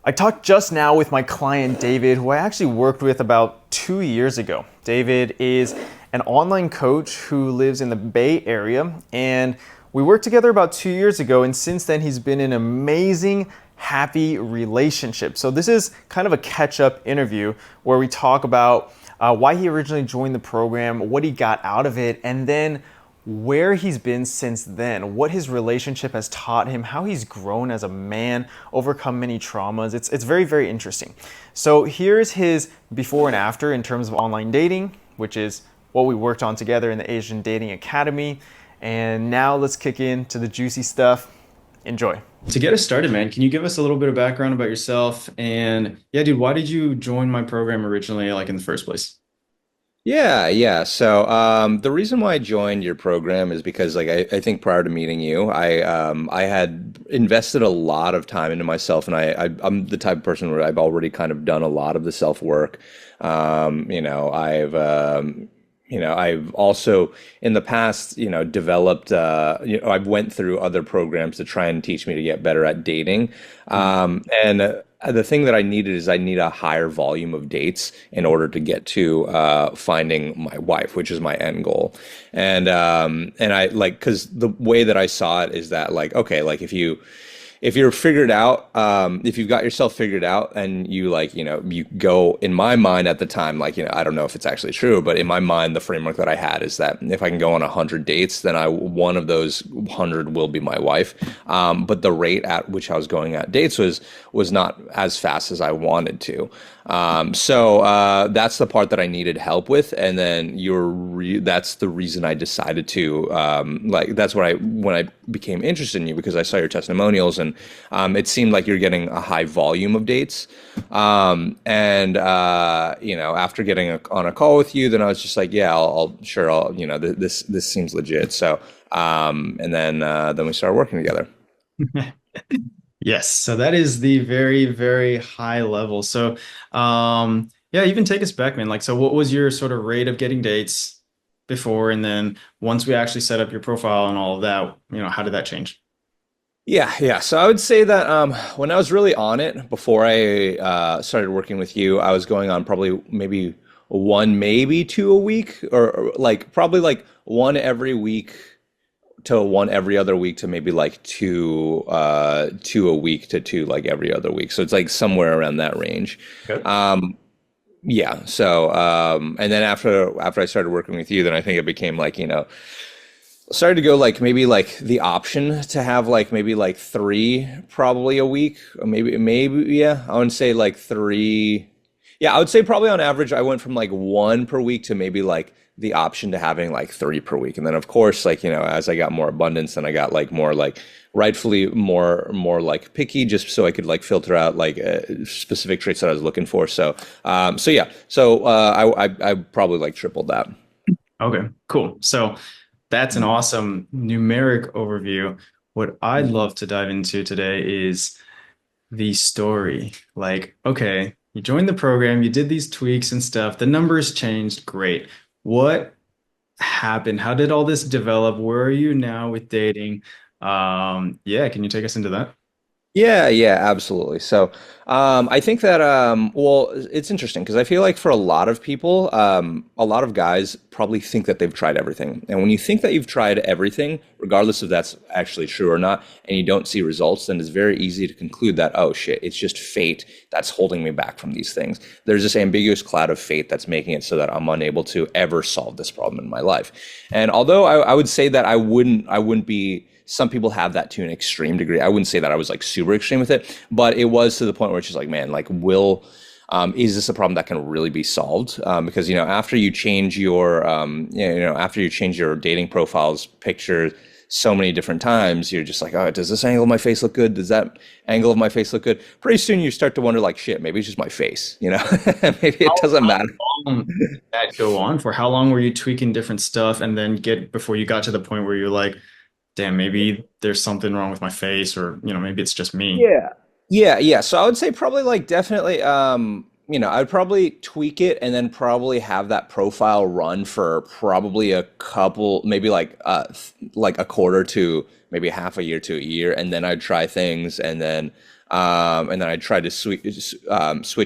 I talked just now with my client David, who I actually worked with about 2 years ago. David is an online coach who lives in the Bay Area, and we worked together about 2 years ago, and since then he's been in an amazing, happy relationship. So this is kind of a catch-up interview where we talk about why he originally joined the program, what he got out of it, and then where he's been since then, what his relationship has taught him, how he's grown as a man, overcome many traumas. It's very, very interesting. So here's his before and after in terms of online dating, which is what we worked on together in the Asian Dating Academy. And now let's kick into the juicy stuff. Enjoy. To get us started, man, can you give us a little bit of background about yourself? And yeah, dude, why did you join my program originally, like in the first place? Yeah. So the reason why I joined your program is because I think prior to meeting you, I had invested a lot of time into myself, and I'm the type of person where I've already kind of done a lot of the self work. I've also in the past, developed, I've went through other programs to try and teach me to get better at dating. And the thing that I needed is I need a higher volume of dates in order to get to finding my wife, which is my end goal. And I like, because the way that I saw it is that like, okay, like if you're figured out, if you've got yourself figured out and you like, you go in my mind at the time, like, I don't know if it's actually true, but in my mind, the framework that I had is that if I can go on 100 dates, then one of those 100 will be my wife. But the rate at which I was going at dates was not as fast as I wanted to. So that's the part that I needed help with. And then that's the reason I decided to, that's when I became interested in you, because I saw your testimonials and it seemed like you're getting a high volume of dates. After getting on a call with you, then I was just like, yeah, this seems legit. So, then we started working together. Yes, so that is the very, very high level. So, yeah, even take us back, man. Like, so what was your sort of rate of getting dates before, and then once we actually set up your profile and all of that, how did that change? Yeah. So I would say that when I was really on it before I started working with you, I was going on probably maybe one, maybe two a week, or like probably like one every week to one every other week to maybe like two a week to two like every other week. So it's like somewhere around that range. Okay. Yeah. So and then after I started working with you, then I think it became like, started to go like maybe like the option to have like maybe like three probably a week, or maybe yeah, I would say like three. Yeah, I would say probably on average I went from like one per week to maybe like the option to having like three per week. And then of course, like, as I got more abundance, then I got like more like rightfully more like picky, just so I could like filter out like specific traits that I was looking for. I probably like tripled that. Okay, cool. So that's an awesome numeric overview. What I'd love to dive into today is the story. Like, okay, you joined the program, you did these tweaks and stuff, the numbers changed, great. What happened? How did all this develop? Where are you now with dating? Yeah, can you take us into that? Yeah, absolutely. So, I think that, well, it's interesting because I feel like for a lot of people, a lot of guys probably think that they've tried everything. And when you think that you've tried everything, regardless if that's actually true or not, and you don't see results, then it's very easy to conclude that, oh shit, it's just fate that's holding me back from these things. There's this ambiguous cloud of fate that's making it so that I'm unable to ever solve this problem in my life. And although I would say that I wouldn't be, some people have that to an extreme degree. I wouldn't say that I was like super extreme with it, but it was to the point where it's just like, man, like is this a problem that can really be solved? Because after you change your after you change your dating profiles picture so many different times, you're just like, oh, does this angle of my face look good? Does that angle of my face look good? Pretty soon you start to wonder like, shit, maybe it's just my face, maybe it doesn't How matter. long did that go on for? How long were you tweaking different stuff and then get before you got to the point where you're like, damn, maybe there's something wrong with my face, or maybe it's just me. Yeah. So I would say probably like definitely, I'd probably tweak it and then probably have that profile run for probably a couple, maybe like a quarter to maybe half a year to a year, and then I'd try things, and then And then I tried to switch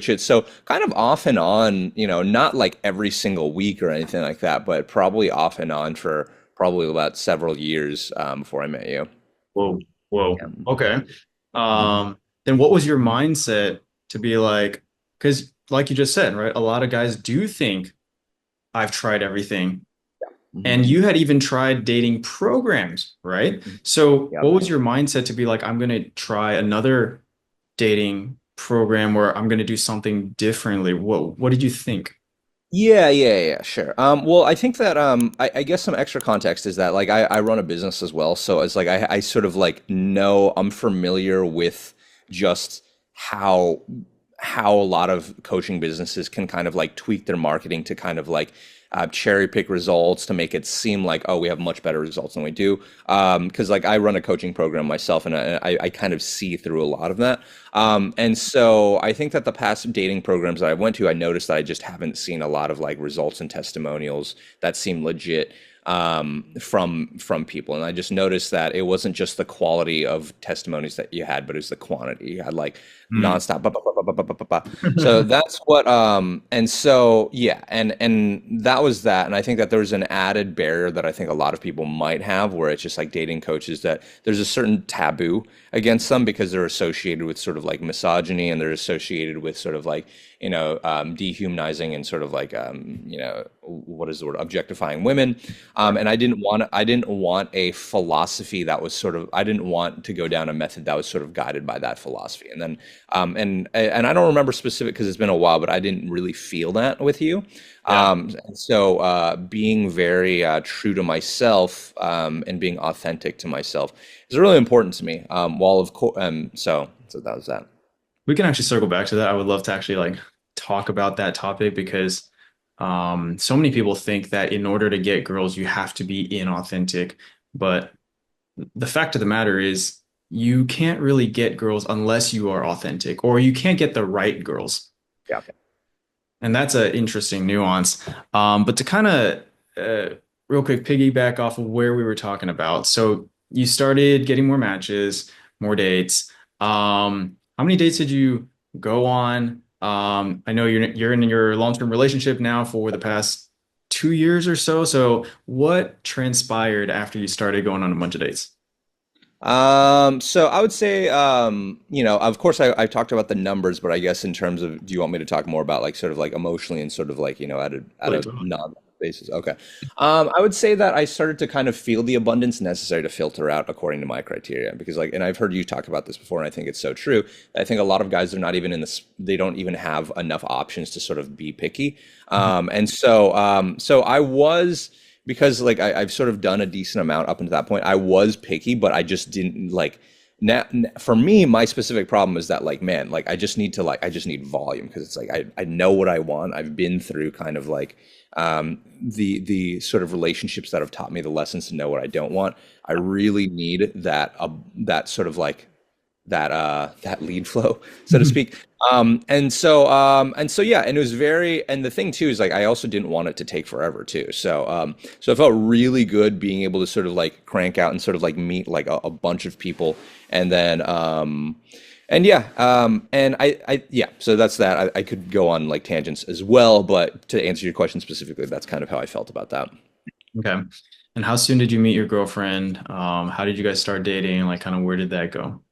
it. So kind of off and on, not like every single week or anything like that, but probably off and on for probably about several years before I met you. Whoa, whoa. Yeah. Okay. Then what was your mindset to be like, because like you just said, right? A lot of guys do think I've tried everything. And you had even tried dating programs, right? So Yeah. what was your mindset to be like, I'm going to try another dating program where I'm going to do something differently? What did you think? Yeah, sure. Well, I think that I guess some extra context is that like I run a business as well, so it's like I sort of like know I'm familiar with just how a lot of coaching businesses can kind of like tweak their marketing to kind of like cherry pick results to make it seem like, oh, we have much better results than we do. Because like I run a coaching program myself, and I kind of see through a lot of that. And so I think that the past dating programs that I went to, I noticed that I just haven't seen a lot of like results and testimonials that seem legit from people. And I just noticed that it wasn't just the quality of testimonies that you had, but it was the quantity. You had like Hmm. nonstop. Ba, ba, ba, ba, ba, ba, ba, ba. So that's what and so yeah, and that was that. And I think that there was an added barrier that I think a lot of people might have where it's just like dating coaches that there's a certain taboo against them because they're associated with sort of like misogyny, and they're associated with sort of like dehumanizing and sort of like what is the word, objectifying women. And I didn't want a philosophy that was sort of, I didn't want to go down a method that was sort of guided by that philosophy. And then and I don't remember specific because it's been a while, but I didn't really feel that with you. Yeah. And so being very true to myself and being authentic to myself is really important to me. While of course, so that was that. We can actually circle back to that. I would love to actually like talk about that topic because so many people think that in order to get girls, you have to be inauthentic. But the fact of the matter is, you can't really get girls unless you are authentic, or you can't get the right girls. Yeah. And that's an interesting nuance. But to kind of real quick piggyback off of where we were talking about. So you started getting more matches, more dates. How many dates did you go on? I know you're in your long-term relationship now for the past 2 years or so. So what transpired after you started going on a bunch of dates? So I would say, of course I've talked about the numbers, but I guess in terms of, do you want me to talk more about like sort of like emotionally and sort of like, at a Really? non basis? Okay. I would say that I started to kind of feel the abundance necessary to filter out according to my criteria because like, and I've heard you talk about this before, and I think it's so true. I think a lot of guys are not even in this, they don't even have enough options to sort of be picky. So I was, because like I've sort of done a decent amount up until that point. I was picky, but I just didn't like. Now, for me, my specific problem is that like, man, like I just need volume because it's like I know what I want. I've been through kind of like the sort of relationships that have taught me the lessons to know what I don't want. I really need that sort of like that lead flow, so to speak. And so yeah, and it was very, and the thing too is like I also didn't want it to take forever too. So it felt really good being able to sort of like crank out and sort of like meet like a bunch of people, and then and yeah, and I yeah, so that's that. I could go on like tangents as well, but to answer your question specifically, that's kind of how I felt about that. Okay. And how soon did you meet your girlfriend? How did you guys start dating? Like, kind of where did that go?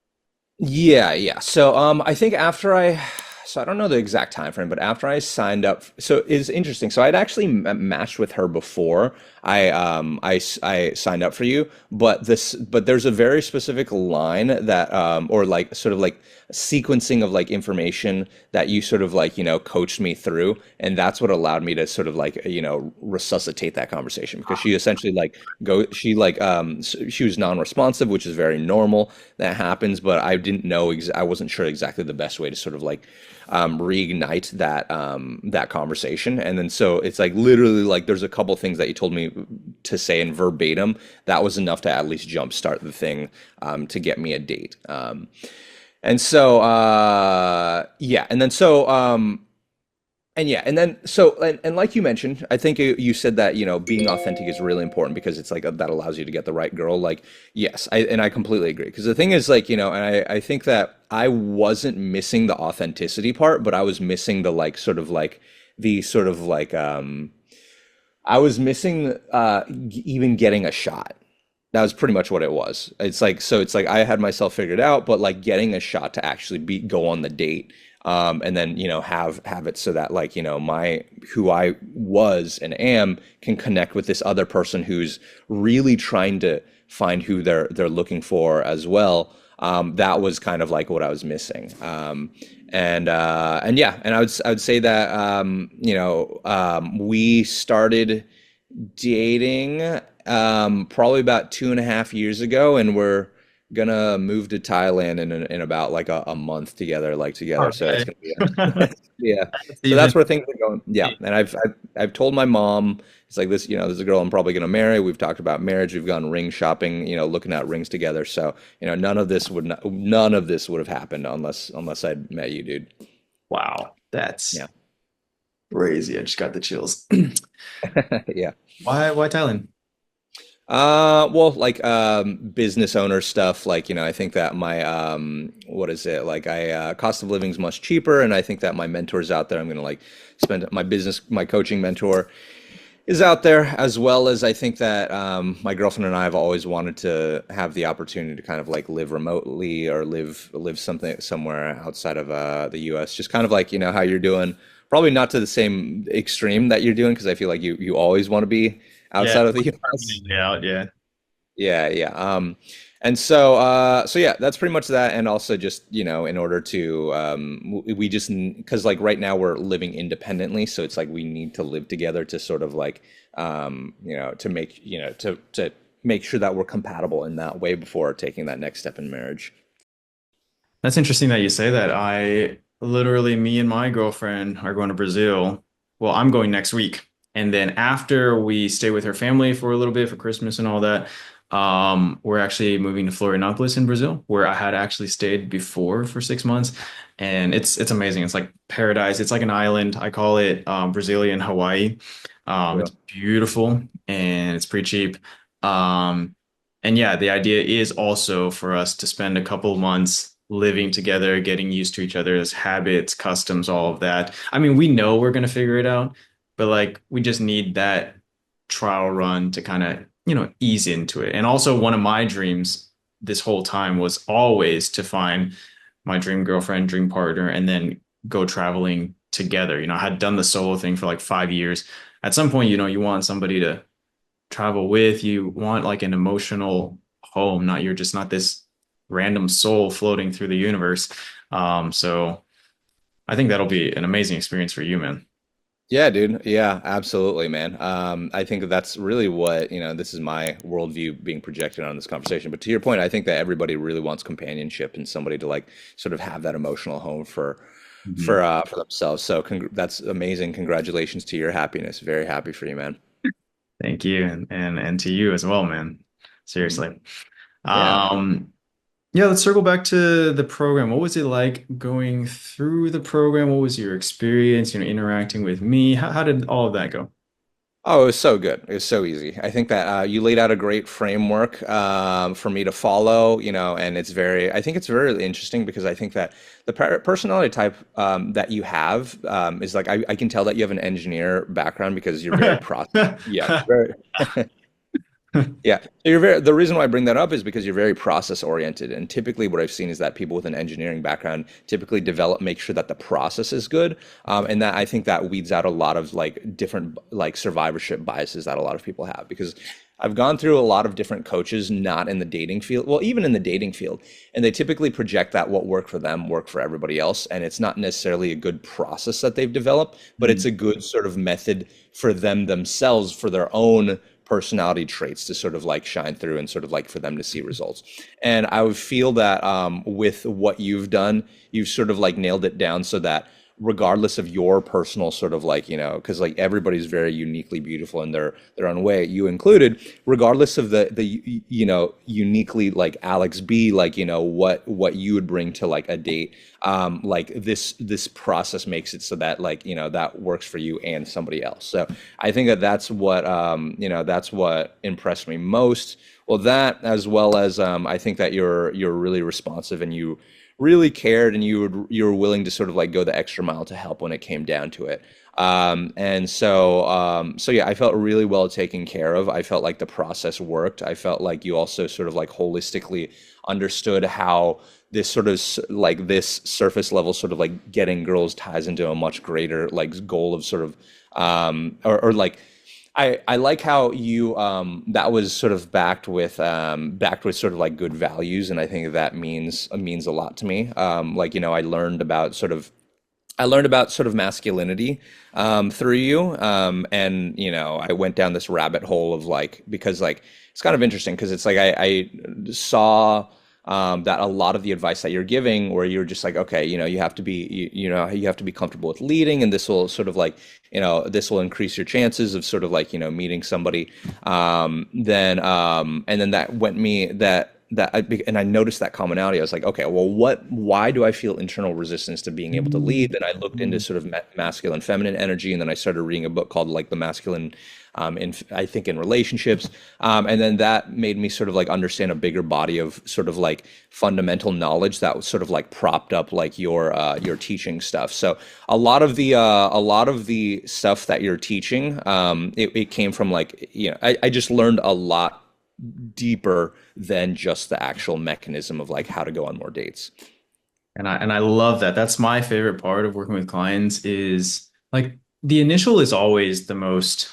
Yeah. So I think so I don't know the exact time frame, but after I signed up, so it's interesting. So I'd actually matched with her before I signed up for you, but there's a very specific line that or like sort of like sequencing of like information that you sort of like coached me through, and that's what allowed me to sort of like resuscitate that conversation because she essentially like she was non-responsive, which is very normal, that happens, but I didn't know I wasn't sure exactly the best way to sort of like reignite that conversation. And then so it's like literally like there's a couple things that you told me to say in verbatim that was enough to at least jumpstart the thing to get me a date. And so yeah, and then so And yeah, and then so and like you mentioned, I think you said that, being authentic is really important because it's like that allows you to get the right girl. Like, yes, I completely agree. Because the thing is, like, and I think that I wasn't missing the authenticity part, but I was missing the like sort of like the sort of like I was missing even getting a shot. That was pretty much what it was. It's like, so it's like I had myself figured out, but like getting a shot to actually go on the date, and then have it so that like my who I was and am can connect with this other person who's really trying to find who they're looking for as well. That was kind of like what I was missing. And yeah, and I would say that we started dating probably about 2.5 years ago, and we're gonna move to Thailand in about like a month together, like together. So it's Okay. gonna be yeah. That's So even that's where things are going. Yeah, and I've told my mom it's like this. There's a girl I'm probably gonna marry. We've talked about marriage. We've gone ring shopping. Looking at rings together. So none of this would have happened unless I'd met you, dude. wow, that's Yeah. crazy. I just got the chills. Yeah. Why Thailand? Well, like business owner stuff, like, I think that my what is it? Like cost of living is much cheaper, and I think that my mentors out there, I'm gonna like spend my coaching mentor is out there, as well as I think that my girlfriend and I have always wanted to have the opportunity to kind of like live remotely or live something somewhere outside of the US. Just kind of like, how you're doing. Probably not to the same extreme that you're doing, because I feel like you always want to be Yeah, outside of the US. permanently out. Yeah. Yeah, yeah. And so yeah, that's pretty much that. And also just, in order to, we just, because like right now we're living independently, so it's like we need to live together to sort of like, to make sure that we're compatible in that way before taking that next step in marriage. That's interesting that you say that. Me and my girlfriend are going to Brazil. Well, I'm going next week. And then after we stay with her family for a little bit for Christmas and all that, we're actually moving to Florianopolis in Brazil, where I had actually stayed before for 6 months. And it's amazing. It's like paradise. It's like an island. I call it Brazilian Hawaii. It's beautiful and it's pretty cheap. Um, and yeah, the idea is also for us to spend a couple of months living together, getting used to each other's habits, customs, all of that. I mean, we know we're gonna figure it out, but like we just need that trial run to kind of, ease into it. And also one of my dreams this whole time was always to find my dream girlfriend, dream partner, and then go traveling together. I had done the solo thing for like 5 years. At some point, you want somebody to travel with. You want like an emotional home, not you're just not this random soul floating through the universe. So I think that'll be an amazing experience for you, man. Yeah, dude. Yeah, absolutely, man. I think that that's really what, this is my worldview being projected on this conversation. But to your point, I think that everybody really wants companionship and somebody to like sort of have that emotional home Mhm. for themselves. So that's amazing. Congratulations to your happiness. Very happy for you, man. Thank you, and to you as well, man. Seriously. Yeah. Um, yeah, let's circle back to the program. What was it like going through the program? What was your experience, interacting with me? How did all of that go? Oh, it was so good. It was so easy. I think that you laid out a great framework for me to follow, and I think it's very interesting because I think that the personality type that you have is like, I can tell that you have an engineer background because you're very yeah, very, yeah. So the reason why I bring that up is because you're very process oriented. And typically what I've seen is that people with an engineering background typically make sure that the process is good. And that I think that weeds out a lot of like different like survivorship biases that a lot of people have, because I've gone through a lot of different coaches, not in the dating field, well, even in the dating field, and they typically project that what worked for them work for everybody else. And it's not necessarily a good process that they've developed, but it's a good sort of method for them themselves, for their own personality traits to sort of like shine through and sort of like for them to see results. And I would feel that with what you've done, you've sort of like nailed it down so that regardless of your personal sort of like, because like everybody's very uniquely beautiful in their own way, you included, regardless of the uniquely like Alex B, like, what you would bring to like a date. Like this process makes it so that like, that works for you and somebody else. So I think that that's what impressed me most. Well, that as well as I think that you're really responsive and you really cared and you were willing to sort of like go the extra mile to help when it came down to it. So yeah, I felt really well taken care of. I felt like the process worked. I felt like you also sort of like holistically understood how this sort of like this surface level sort of like getting girls ties into a much greater like goal of sort of or like I like how you that was sort of backed with sort of like good values, and I think that means a lot to me. Like I learned about sort of masculinity through you, and I went down this rabbit hole of like because like it's kind of interesting because it's like I saw that a lot of the advice that you're giving, where you're just like, okay, you have to be, you have to be comfortable with leading, and this will sort of like, this will increase your chances of sort of like, meeting somebody. And then that went me and I noticed that commonality. I was like, okay, well, why do I feel internal resistance to being able to lead? Then I looked into sort of masculine, feminine energy, and then I started reading a book called like The Masculine, I think in relationships. And then that made me sort of like understand a bigger body of sort of like fundamental knowledge that was sort of like propped up like your teaching stuff. So a lot of the stuff that you're teaching, it came from like, I just learned a lot deeper than just the actual mechanism of like how to go on more dates. And I love that. That's my favorite part of working with clients is like the initial is always the most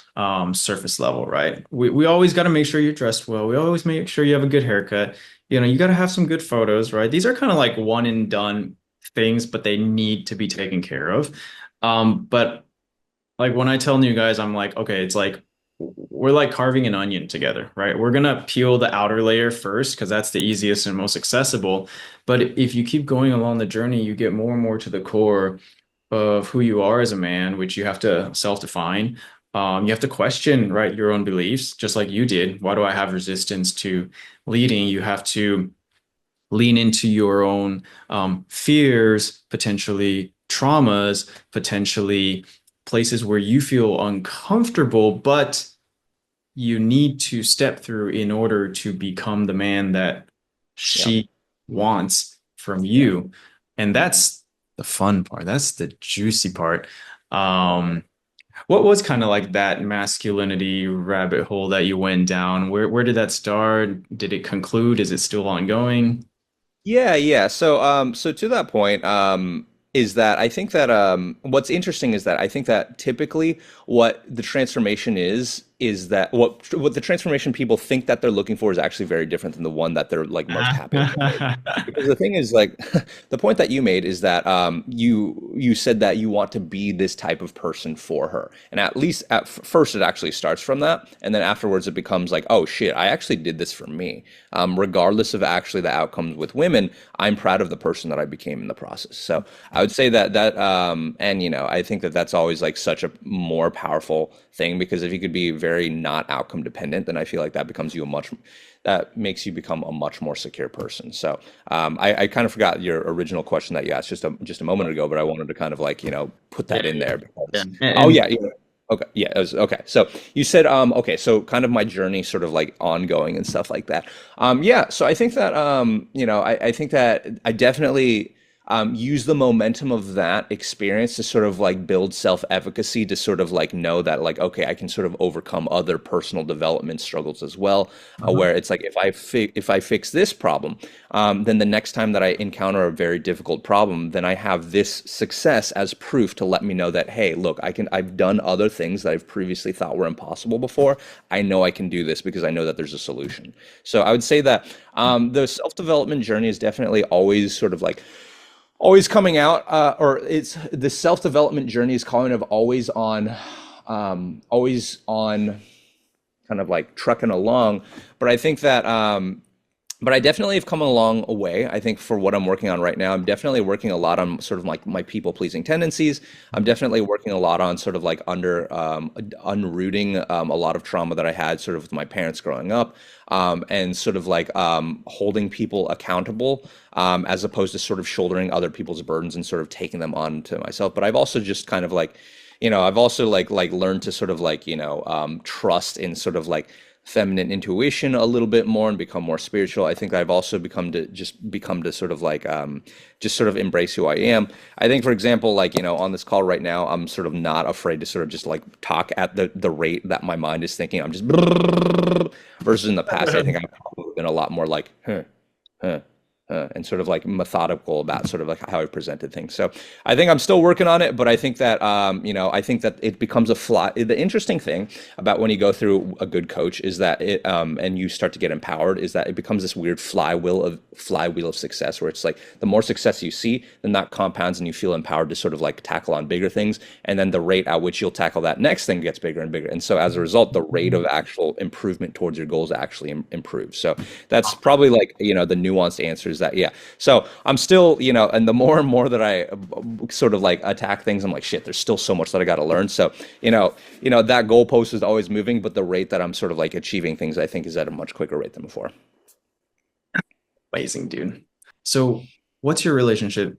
surface level, right? We always got to make sure you're dressed well. We always make sure you have a good haircut. You got to have some good photos, right? These are kind of like one and done things, but they need to be taken care of. But like when I tell new guys, I'm like, okay, it's like we're like carving an onion together, right? We're gonna peel the outer layer first because that's the easiest and most accessible. But if you keep going along the journey, you get more and more to the core of who you are as a man, which you have to self-define. You have to question, right, your own beliefs, just like you did. Why do I have resistance to leading? You have to lean into your own fears, potentially traumas, potentially places where you feel uncomfortable, but you need to step through in order to become the man that she wants from you. And that's the fun part. That's the juicy part. What was kind of like that masculinity rabbit hole that you went down? Where did that start? Did it conclude? Is it still ongoing? Yeah. So to that point, is that I think that what's interesting is that I think that typically what the transformation is that what the transformation people think that they're looking for is actually very different than the one that they're like most happy with. Because the thing is like the point that you made is that you said that you want to be this type of person for her, and at least at first it actually starts from that, and then afterwards it becomes like, oh shit, I actually did this for me. Regardless of actually the outcomes with women, I'm proud of the person that I became in the process. So I would say that and I think that that's always like such a more powerful thing, because if you could be very not outcome dependent, then I feel like that makes you become a much more secure person. So I kind of forgot your original question that you asked just a moment ago, but I wanted to kind of like put that in there because, oh yeah. Okay. Yeah. Okay. So you said, okay. So kind of my journey sort of like ongoing and stuff like that. Yeah. So I think that, I think that I definitely, use the momentum of that experience to sort of like build self-efficacy, to sort of like know that like, okay, I can sort of overcome other personal development struggles as well, where it's like if I fix this problem, then the next time that I encounter a very difficult problem, then I have this success as proof to let me know that, hey, look, I've done other things that I've previously thought were impossible before. I know I can do this because I know that there's a solution. So I would say that the self-development journey is definitely always sort of like always coming out, or it's the self-development journey is kind of always on kind of like trucking along. But I think that but I definitely have come a long way. I think for what I'm working on right now, I'm definitely working a lot on sort of like my people pleasing tendencies. I'm definitely working a lot on sort of like unrooting a lot of trauma that I had sort of with my parents growing up, and sort of like holding people accountable, as opposed to sort of shouldering other people's burdens and sort of taking them on to myself. But I've also just kind of like, I've also like learned to sort of like, trust in sort of like feminine intuition a little bit more and become more spiritual. I think I've also become to sort of like just sort of embrace who I am. I think, for example, like, on this call right now, I'm sort of not afraid to sort of just like talk at the rate that my mind is thinking. I'm just versus in the past, I think I've probably been a lot more like, huh, and sort of like methodical about sort of like how I presented things. So I think I'm still working on it, but I think that I think that it becomes a fly. The interesting thing about when you go through a good coach is that and you start to get empowered, is that it becomes this weird flywheel of success, where it's like the more success you see, then that compounds and you feel empowered to sort of like tackle on bigger things, and then the rate at which you'll tackle that next thing gets bigger and bigger, and so as a result, the rate of actual improvement towards your goals actually improves. So that's probably like the nuanced answer is that, yeah. So I'm still, and the more and more that I sort of like attack things, I'm like, shit, there's still so much that I got to learn. So that goalpost is always moving, but the rate that I'm sort of like achieving things, I think, is at a much quicker rate than before. Amazing, dude. So, what's your relationship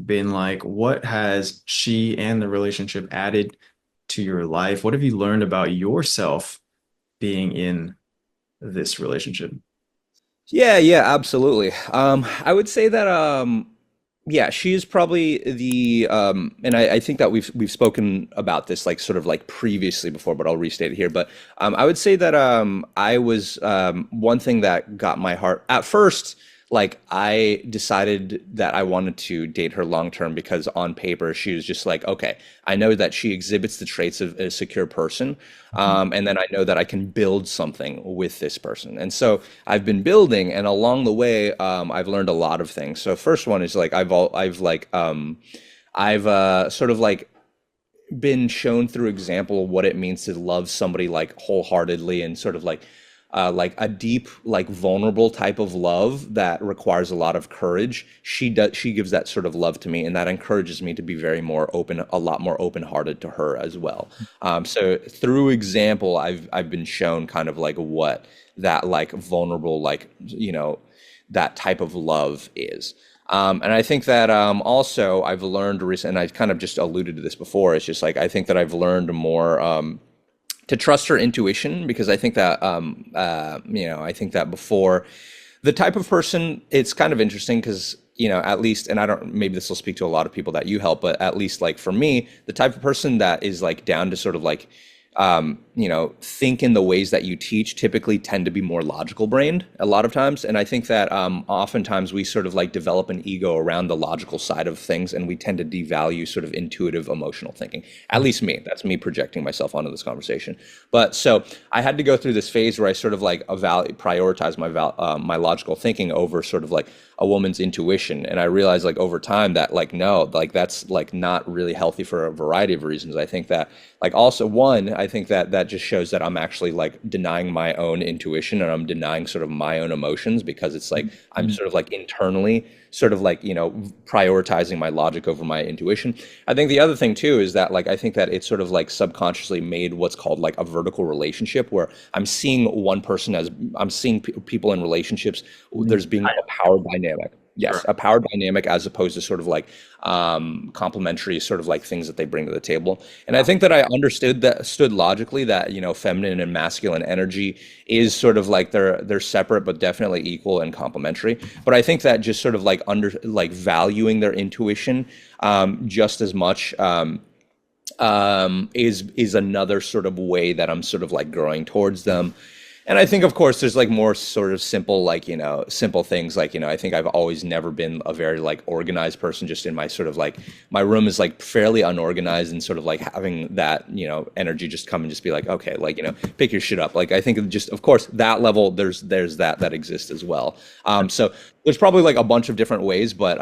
been like? What has she and the relationship added to your life? What have you learned about yourself being in this relationship? Yeah, yeah, absolutely. I would say that yeah, she is probably and I think that we've spoken about this like sort of like previously before, but I'll restate it here. But I would say that I was one thing that got my heart at first. Like, I decided that I wanted to date her long term because on paper she was just like, okay, I know that she exhibits the traits of a secure person, and then I know that I can build something with this person. And so I've been building, and along the way, I've learned a lot of things. So first one is like I've sort of like been shown through example what it means to love somebody like wholeheartedly, and sort of like a deep, like vulnerable type of love that requires a lot of courage. She gives that sort of love to me, and that encourages me to be very more open, a lot more open-hearted to her as well. So through example, I've been shown kind of like what that like vulnerable, like, that type of love is. And I think that also I've learned recently, and I kind of just alluded to this before. It's just like I think that I've learned more to trust her intuition, because I think that I think that before, the type of person, it's kind of interesting because at least, and I don't, maybe this will speak to a lot of people that you help, but at least like for me, the type of person that is like down to sort of like think in the ways that you teach typically tend to be more logical brained a lot of times. And I think that oftentimes we sort of like develop an ego around the logical side of things, and we tend to devalue sort of intuitive emotional thinking. At least me, that's me projecting myself onto this conversation. But so I had to go through this phase where I sort of like prioritize my logical thinking over sort of like a woman's intuition. And I realized like over time that like, no, like that's like not really healthy for a variety of reasons. I think that like also one, I think that that just shows that I'm actually like denying my own intuition, and I'm denying sort of my own emotions, because it's like I'm sort of like internally sort of like, prioritizing my logic over my intuition. I think the other thing too is that like I think that it's sort of like subconsciously made what's called like a vertical relationship, where I'm seeing one person as I'm seeing people in relationships, there's being a power dynamic. Yes, Sure. a power dynamic, as opposed to sort of like complementary sort of like things that they bring to the table. And I think that I stood logically that feminine and masculine energy is sort of like they're separate but definitely equal and complementary. But I think that just sort of like valuing their intuition just as much is another sort of way that I'm sort of like growing towards them. And I think, of course, there's like more sort of simple, like, simple things like, I think I've always never been a very like organized person, just in my sort of like, my room is like fairly unorganized, and sort of like having that, energy just come and just be like, okay, like, pick your shit up. Like, I think just, of course, that level, there's that exists as well. So there's probably like a bunch of different ways, but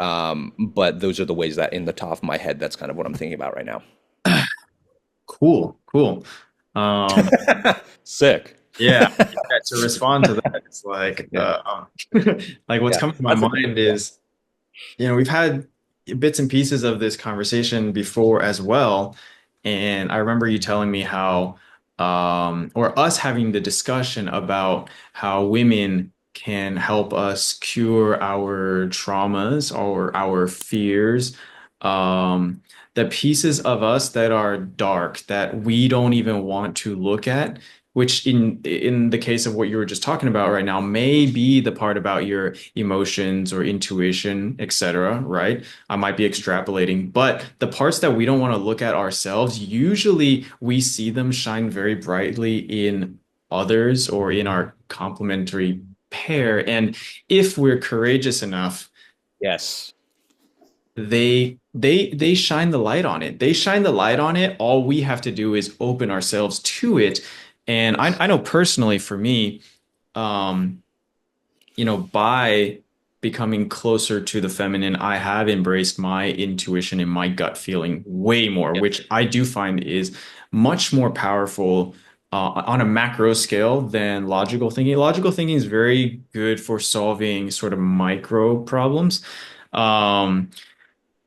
those are the ways that in the top of my head, that's kind of what I'm thinking about right now. Cool, cool. Um, Sick. Yeah, yeah, to respond to that, it's like Yeah, like what's yeah, coming to my that's a good. mind is, we've had bits and pieces of this conversation before as well. And I remember you telling me how, or us having the discussion about how women can help us cure our traumas or our fears, the pieces of us that are dark that we don't even want to look at, which in the case of what you were just talking about right now may be the part about your emotions or intuition, etc., right? I might be extrapolating, but the parts that we don't want to look at ourselves, usually we see them shine very brightly in others or in our complementary pair. And if we're courageous enough, Yes. they shine the light on it. They shine the light on it. All we have to do is open ourselves to it. And I know personally for me, um, by becoming closer to the feminine, I have embraced my intuition and my gut feeling way more, Yeah. which I do find is much more powerful on a macro scale than logical thinking. Logical thinking is very good for solving sort of micro problems. Um,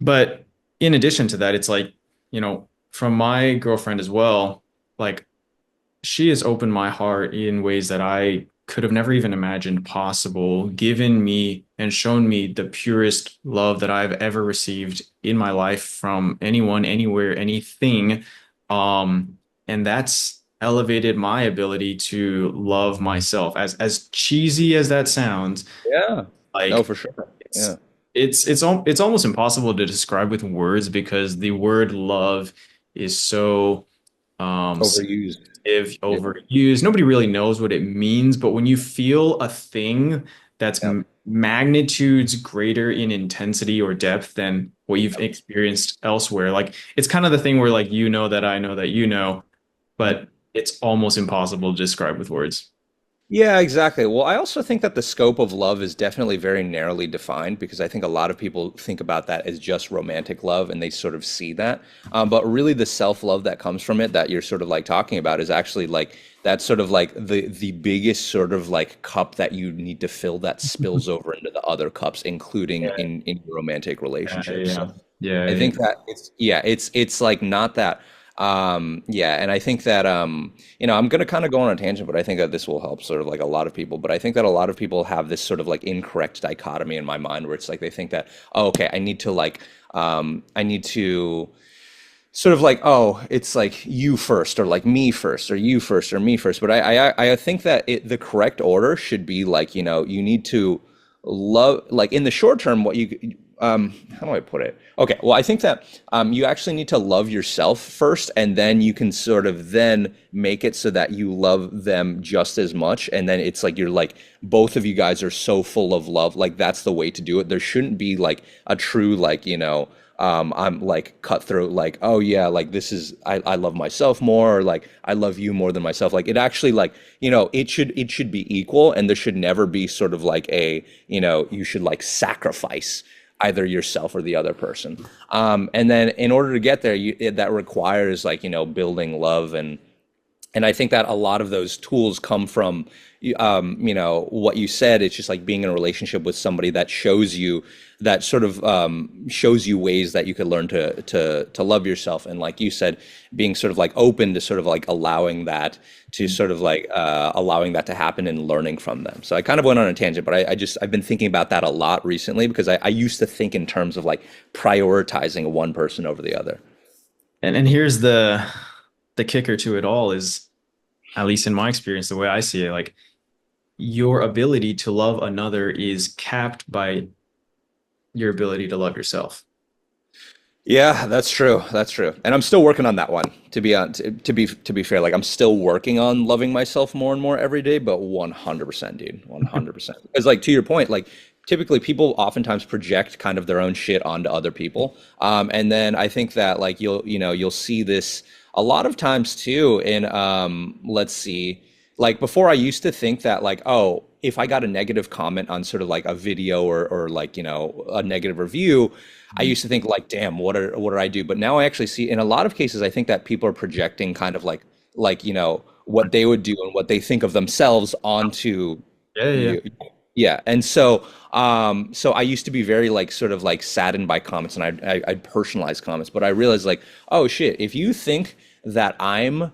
but in addition to that, it's like, from my girlfriend as well, like she has opened my heart in ways that I could have never even imagined possible, given me and shown me the purest love that I've ever received in my life from anyone, anywhere, anything. And that's elevated my ability to love myself. As cheesy as that sounds, Yeah. No, like for sure. Yeah. it's almost impossible to describe with words because the word love is so Overused. if Yeah. overused. Nobody really knows what it means, but when you feel a thing that's Yeah. magnitudes greater in intensity or depth than what you've experienced elsewhere, like it's kind of the thing where like that I know that Yeah. but it's almost impossible to describe with words. Yeah, exactly. Well, I also think that the scope of love is definitely very narrowly defined because I think a lot of people think about that as just romantic love and they sort of see that. But really, the self-love that comes from it that you're sort of like talking about is actually like that's sort of like the biggest sort of like cup that you need to fill that spills over into the other cups, including Yeah, in your romantic yeah, relationships. So yeah, yeah, I yeah. think that it's like not that yeah, and I think that I'm gonna kind of go on a tangent, but I think that this will help sort of like a lot of people. But I think that a lot of people have this sort of like incorrect dichotomy in my mind where it's like they think that, oh, okay, I need to sort of like, oh, it's like you first or like me first or you first or me first. But I think that the correct order should be like, you need to love like in the short term what you how do I put it? Okay, well, I think that you actually need to love yourself first, and then you can sort of then make it so that you love them just as much, and then it's like you're like both of you guys are so full of love, like that's the way to do it. There shouldn't be like a true like I'm like cutthroat, like, oh yeah, like this is I love myself more, or like I love you more than myself. Like it actually like, it should be equal, and there should never be sort of like you should like sacrifice either yourself or the other person. And then in order to get there, that requires like, building love and I think that a lot of those tools come from, what you said. It's just like being in a relationship with somebody that shows you that sort of shows you ways that you could learn to love yourself. And like you said, being sort of like open to sort of like allowing that to happen and learning from them. So I kind of went on a tangent, but I've been thinking about that a lot recently because I used to think in terms of like prioritizing one person over the other. And here's the kicker to it all is, at least in my experience, the way I see it, like your ability to love another is capped by your ability to love yourself. Yeah, that's true. That's true. And I'm still working on that one. To be fair, like I'm still working on loving myself more and more every day, but 100%, dude. 100%. Because like to your point, like typically people oftentimes project kind of their own shit onto other people. And then I think that like you'll see this a lot of times too in let's see, like before I used to think that like, oh, if I got a negative comment on sort of like a video or like, a negative review, I used to think like, damn, what do I do? But now I actually see in a lot of cases, I think that people are projecting kind of like, what they would do and what they think of themselves onto Yeah, yeah, yeah. you. Yeah. And so I used to be very like sort of like saddened by comments, and I'd personalize comments, but I realized like, oh shit, if you think that I'm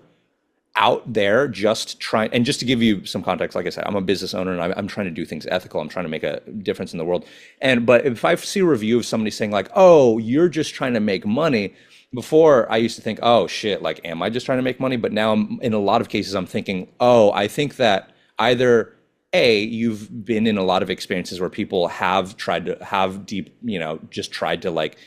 out there just trying, and just to give you some context, like I said, I'm a business owner and I'm trying to do things ethical. I'm trying to make a difference in the world. But if I see a review of somebody saying like, oh, you're just trying to make money, before I used to think, oh shit, like, am I just trying to make money? But now in a lot of cases, I'm thinking, oh, I think that either you've been in a lot of experiences where people have tried to have deep, just tried to like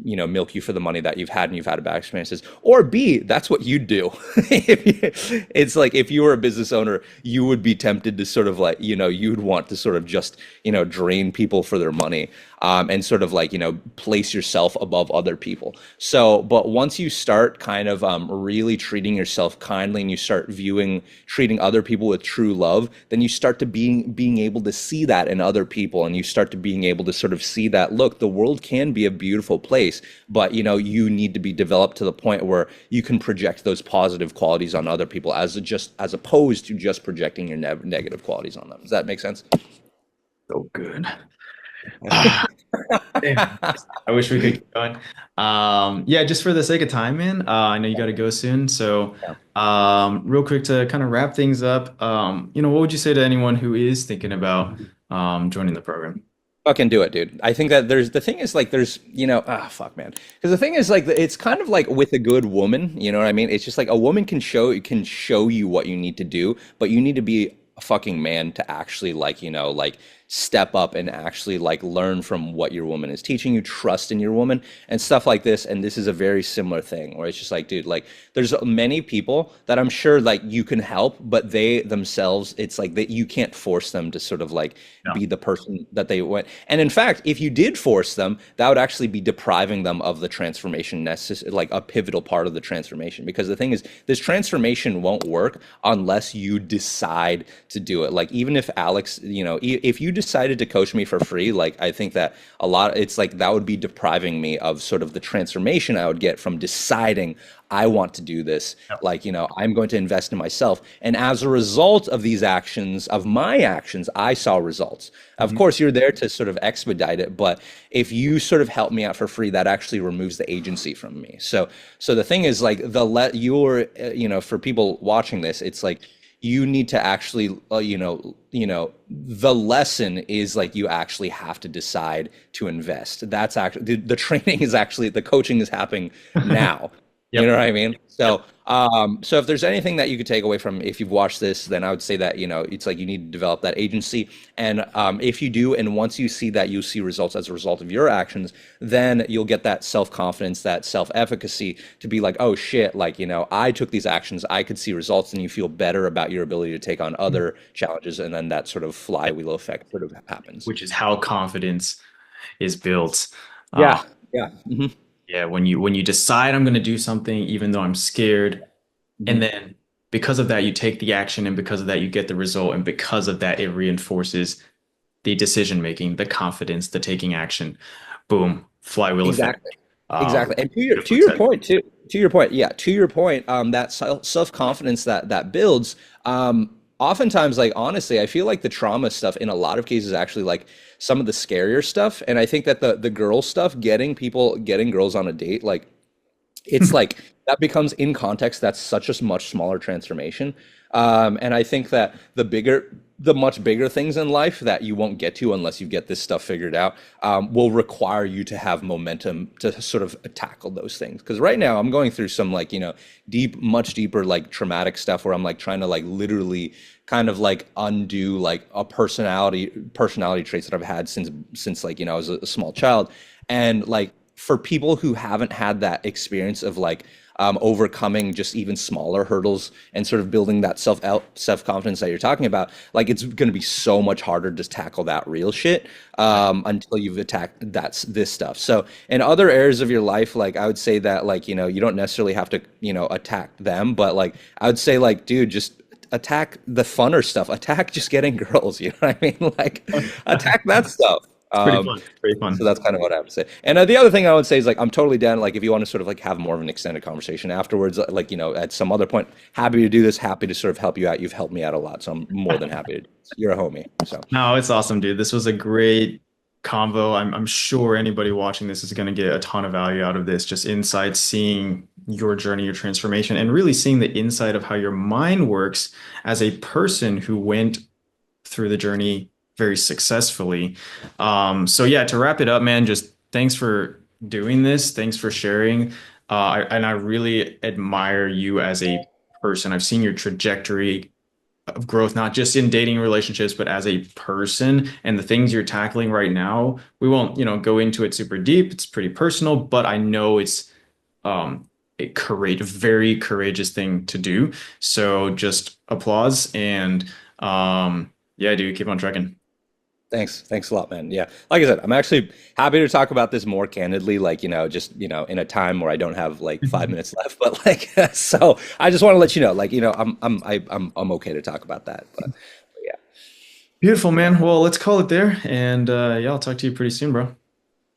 milk you for the money that you've had and you've had bad experiences, or B, that's what you'd do. It's like if you were a business owner, you would be tempted to sort of like, you'd want to sort of just, drain people for their money, and sort of like, place yourself above other people. So, but once you start kind of really treating yourself kindly and you start treating other people with true love, then you start to being able to see that in other people, and you start to being able to sort of see that, look, the world can be a beautiful place, but you need to be developed to the point where you can project those positive qualities on other people as opposed to just projecting your negative qualities on them. Does that make sense? So good. Damn. I wish we could keep going. Yeah, just for the sake of time, man. I know you got to go soon, so real quick to kind of wrap things up. What would you say to anyone who is thinking about joining the program? Fucking do it, dude. I think that the thing is like fuck, man. Because the thing is like it's kind of like with a good woman, you know what I mean? It's just like a woman can show you what you need to do, but you need to be a fucking man to actually like, like step up and actually like learn from what your woman is teaching you, trust in your woman and stuff like this. And this is a very similar thing where it's just like, dude, like there's many people that I'm sure like you can help, but they themselves, it's like that you can't force them to sort of like be the person that they went. And in fact, if you did force them, that would actually be depriving them of the transformation necessary, like a pivotal part of the transformation. Because the thing is, this transformation won't work unless you decide to do it. Like even if Alex, if you decided to coach me for free, like I think that it's like that would be depriving me of sort of the transformation I would get from deciding I want to do this. Like, I'm going to invest in myself. And as a result of these actions, of my actions, I saw results. Of course, you're there to sort of expedite it. But if you sort of help me out for free, that actually removes the agency from me. So the thing is like for people watching this, it's like, you need to actually, the lesson is like you actually have to decide to invest. That's actually the training is actually the coaching is happening now. Yep. You know what I mean? So, so if there's anything that you could take away from if you've watched this, then I would say that, it's like you need to develop that agency. And if you do, and once you see that you see results as a result of your actions, then you'll get that self-confidence, that self-efficacy to be like, oh shit, like, I took these actions, I could see results, and you feel better about your ability to take on other challenges. And then that sort of flywheel effect sort of happens. Which is how confidence is built. Yeah. Yeah. Mm-hmm. Yeah, when you decide I'm going to do something, even though I'm scared, and then because of that, you take the action, and because of that, you get the result, and because of that, it reinforces the decision making, the confidence, the taking action. Boom, flywheel effect. Exactly. And to your point, that self-confidence that builds, oftentimes, like honestly, I feel like the trauma stuff in a lot of cases actually like some of the scarier stuff. And I think that the girl stuff, getting girls on a date, like it's like that becomes in context, that's such a much smaller transformation. And I think that the much bigger things in life that you won't get to unless you get this stuff figured out, will require you to have momentum to sort of tackle those things. Because right now I'm going through some like, much deeper like traumatic stuff where I'm like trying to like literally kind of like undo like a personality traits that I've had since like, I was a small child. And like for people who haven't had that experience of like overcoming just even smaller hurdles and sort of building that self-confidence that you're talking about, like it's going to be so much harder to tackle that real shit until you've attacked this stuff. So in other areas of your life, like I would say that like, you don't necessarily have to, attack them, but like I would say like, dude, just attack the funner stuff, attack just getting girls, you know what I mean? Like attack that stuff. It's pretty fun. Pretty So fun. that's kind of what I have to say. And the other thing I would say is like I'm totally down. Like if you want to sort of like have more of an extended conversation afterwards, like at some other point, happy to do this. Happy to sort of help you out. You've helped me out a lot, so I'm more than happy to do this. You're a homie. So No, it's awesome, dude. This was a great convo. I'm sure anybody watching this is going to get a ton of value out of this, just insights, seeing your journey, your transformation, and really seeing the inside of how your mind works as a person who went through the journey very successfully. So yeah, to wrap it up, man, just thanks for doing this. Thanks for sharing. And I really admire you as a person. I've seen your trajectory of growth, not just in dating relationships, but as a person and the things you're tackling right now. We won't, go into it super deep. It's pretty personal, but I know it's a very courageous thing to do. So just applause and yeah, dude, keep on trucking. thanks a lot, man. Yeah, like I said, I'm actually happy to talk about this more candidly. Like just in a time where I don't have like 5 minutes left. But like, so I just want to let you know, like I'm okay to talk about that. But yeah. Beautiful, man. Well, let's call it there. And yeah, I'll talk to you pretty soon, bro.